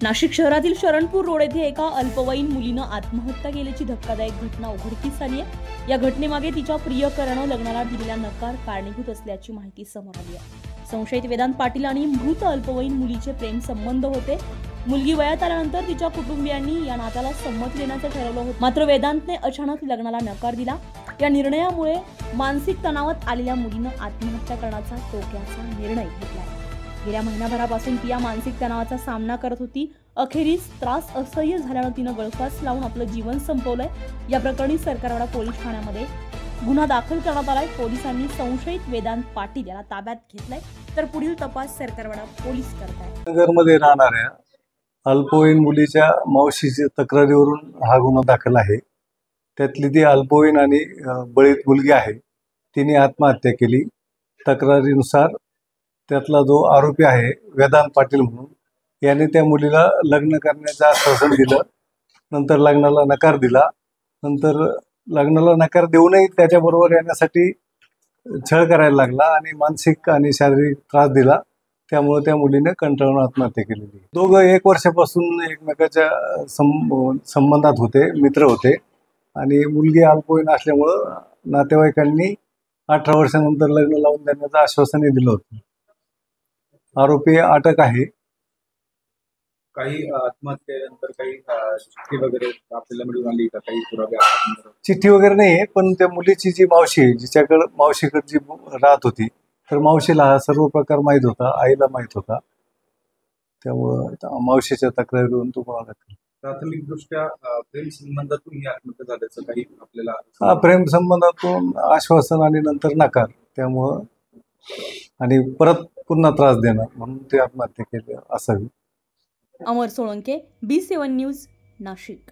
नाशिक शहरातील शरणपूर रोड येथे एका अल्पवयीन मुलीनं आत्महत्या केल्याची धक्कादायक घटना उघडकीस आली आहे। या घटनेमागे तिच्या प्रियकरानं लग्नाला दिलेला नकार कारणीभूत असल्याची माहिती समोर आली आहे। संशयित वेदांत पाटील आणि मृत अल्पवयीन मुलीचे प्रेम संबंध होते। मुलगी वयात आल्यानंतर तिच्या कुटुंबियांनी या नात्याला संमती देण्याचं ठरवलं होतं, मात्र वेदांतने अचानक लग्नाला नकार दिला। या निर्णयामुळे मानसिक तणावात आलेल्या मुलीनं आत्महत्या करण्याचा टोक्याचा निर्णय घेतला। गेल्या महिनाभरापासून ती या मानसिक तणावाचा सामना करत होती। अखेरीस त्रास असह्य झाल्यानं तिनं गळफास लावून आपलं जीवन संपवलंय। या प्रकरणी सरकारवाडा पोलीस ठाण्यामध्ये गुन्हा दाखल करण्यात आलाय। पोलिसांनी संशयित वेदांत पाटील याला ताब्यात घेतलंय, तर पुढील तपास सरकारवाडा पोलीस करतायत। नगरमध्ये राहणाऱ्या अल्पवयीन मुलीच्या मावशीच्या तक्रारीवरून हा गुन्हा दाखल आहे। त्यातली ती अल्पवयीन आणि बळीत मुलगी आहे, तिने आत्महत्या केली। तक्रारीनुसार त्यातला जो आरोपी आहे वेदांत पाटील म्हणून, याने त्या मुलीला लग्न करण्याचं आश्वासन दिलं, नंतर लग्नाला नकार दिला। नंतर लग्नाला नकार देऊनही त्याच्याबरोबर येण्यासाठी छळ करायला लागला आणि मानसिक आणि शारीरिक त्रास दिला। त्यामुळे त्या मुलीने कंटाळून आत्महत्या केलेली। दोघं 1 वर्षापासून एकमेकाच्या संबंधात होते, मित्र होते आणि मुलगी अल्पवयीन असल्यामुळं नातेवाईकांनी 18 वर्षानंतर लग्न लावून देण्याचं आश्वासनही दिलं होतं। आरोपी अटक आहे। काही आत्महत्येनंतर काही चिठ्ठी वगैरे आपल्याला मिळून आली का? काही पुरावे? चिठ्ठी वगैरे नाही, पण त्या मुलीची जी मावशी आहे, जिच्याकडे मावशीकडे जी राहत होती, तर मावशीला हा सर्व प्रकार माहीत होता, आईला माहीत होता। त्यामुळं मावशीच्या तक्रारीवरून तो गुन्हा दाखल। प्राथमिकदृष्ट्या प्रेम संबंधातून ही आत्महत्या झाल्याचं काही आपल्याला? प्रेम संबंधातून आश्वासन आणि नंतर नकार, त्यामुळं आणि परत पुन्हा त्रास देणार म्हणून ते आत्महत्या केली असावी। अमर सोळंके, B7 न्यूज, नाशिक।